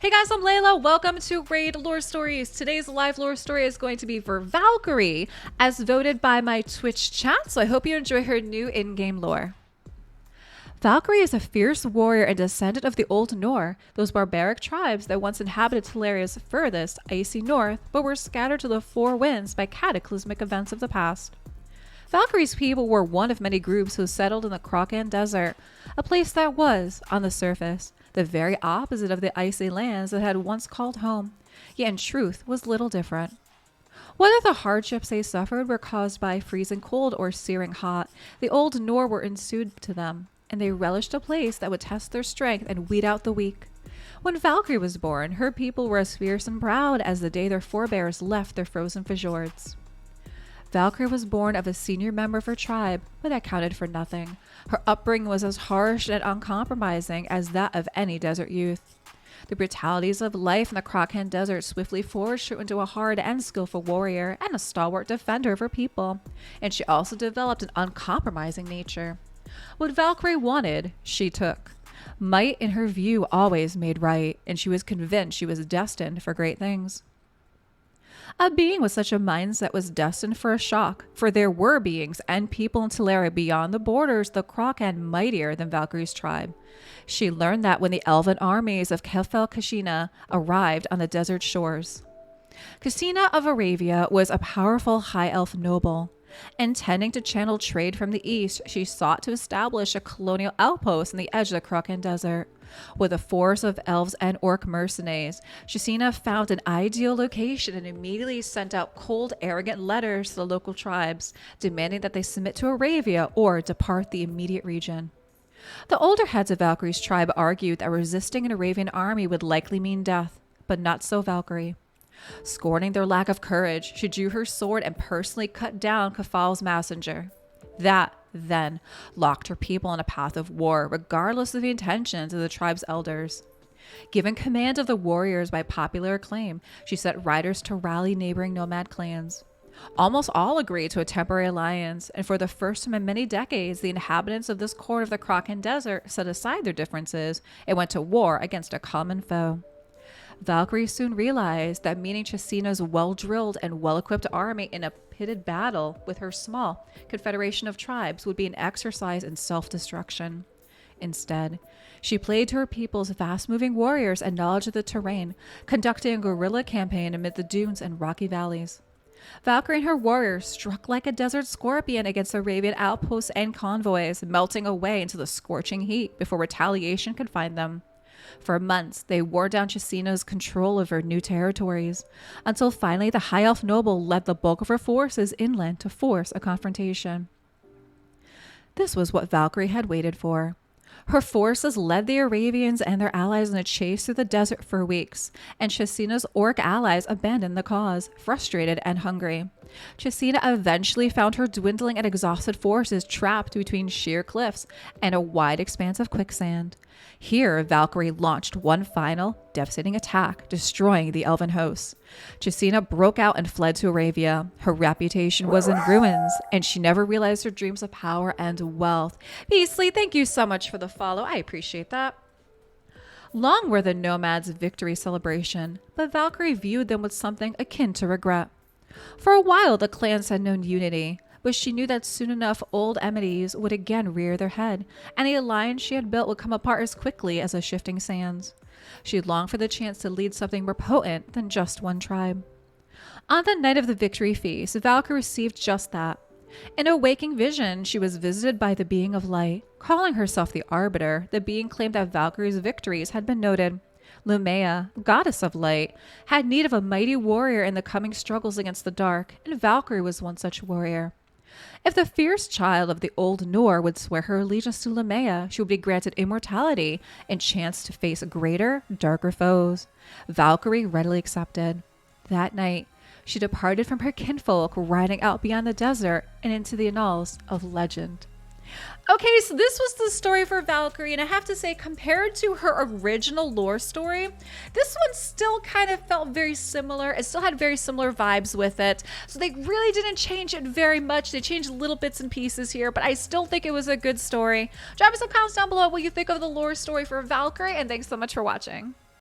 Hey guys, I'm Layla. Welcome to Raid Lore Stories. Today's live lore story is going to be for Valkyrie, as voted by my Twitch chat, so I hope you enjoy her new in-game lore. Valkyrie is a fierce warrior and descendant of the Old Nor, those barbaric tribes that once inhabited Teleria's furthest, icy north, but were scattered to the four winds by cataclysmic events of the past. Valkyrie's people were one of many groups who settled in the Krokan Desert, a place that was, on the surface, the very opposite of the icy lands that had once called home, yet in truth was little different. Whether the hardships they suffered were caused by freezing cold or searing hot, the Old Nor were ensued to them, and they relished a place that would test their strength and weed out the weak. When Valkyrie was born, her people were as fierce and proud as the day their forebears left their frozen fjords. Valkyrie was born of a senior member of her tribe, but that counted for nothing. Her upbringing was as harsh and uncompromising as that of any desert youth. The brutalities of life in the Krokan Desert swiftly forged her into a hard and skillful warrior and a stalwart defender of her people, and she also developed an uncompromising nature. What Valkyrie wanted, she took. Might, in her view, always made right, and she was convinced she was destined for great things. A being with such a mindset was destined for a shock, for there were beings and people in Teleria beyond the borders of the Krokan mightier than Valkyrie's tribe. She learned that when the elven armies of Kefel Kashina arrived on the desert shores. Kasina of Aravia was a powerful high elf noble. Intending to channel trade from the east, she sought to establish a colonial outpost on the edge of the Krokan Desert. With a force of elves and orc mercenaries, Shasina found an ideal location and immediately sent out cold, arrogant letters to the local tribes, demanding that they submit to Aravia or depart the immediate region. The older heads of Valkyrie's tribe argued that resisting an Aravian army would likely mean death, but not so Valkyrie. Scorning their lack of courage, she drew her sword and personally cut down Kafal's messenger. That, then, locked her people on a path of war, regardless of the intentions of the tribe's elders. Given command of the warriors by popular acclaim, she set riders to rally neighboring nomad clans. Almost all agreed to a temporary alliance, and for the first time in many decades, the inhabitants of this corner of the Krokan Desert set aside their differences and went to war against a common foe. Valkyrie soon realized that meeting Chasina's well-drilled and well-equipped army in a pitted battle with her small confederation of tribes would be an exercise in self-destruction. Instead, she played to her people's fast-moving warriors and knowledge of the terrain, conducting a guerrilla campaign amid the dunes and rocky valleys. Valkyrie and her warriors struck like a desert scorpion against Arabian outposts and convoys, melting away into the scorching heat before retaliation could find them. For months, they wore down Chasina's control over new territories, until finally the High Elf noble led the bulk of her forces inland to force a confrontation. This was what Valkyrie had waited for. Her forces led the Arabians and their allies in a chase through the desert for weeks, and Chasina's orc allies abandoned the cause, frustrated and hungry. Chasina eventually found her dwindling and exhausted forces trapped between sheer cliffs and a wide expanse of quicksand. Here, Valkyrie launched one final, devastating attack, destroying the elven hosts. Chasina broke out and fled to Aravia. Her reputation was in ruins, and she never realized her dreams of power and wealth. Beastly, thank you so much for the follow. I appreciate that. Long were the nomads' victory celebration, but Valkyrie viewed them with something akin to regret. For a while, the clans had known unity, but she knew that soon enough old enmities would again rear their head, and the alliance she had built would come apart as quickly as the shifting sands. She longed for the chance to lead something more potent than just one tribe. On the night of the victory feast, Valkyrie received just that. In a waking vision, she was visited by the being of light. Calling herself the Arbiter, the being claimed that Valkyrie's victories had been noted. Lumea, goddess of light, had need of a mighty warrior in the coming struggles against the dark, and Valkyrie was one such warrior. If the fierce child of the Old Nor would swear her allegiance to Lumea, she would be granted immortality and chance to face greater, darker foes. Valkyrie readily accepted. That night, she departed from her kinfolk, riding out beyond the desert and into the annals of legend. Okay, so this was the story for Valkyrie, and I have to say, compared to her original lore story, this one still kind of felt very similar. It still had very similar vibes with it. So they really didn't change it very much. They changed little bits and pieces here, but I still think it was a good story. Drop me some comments down below what you think of the lore story for Valkyrie, and thanks so much for watching.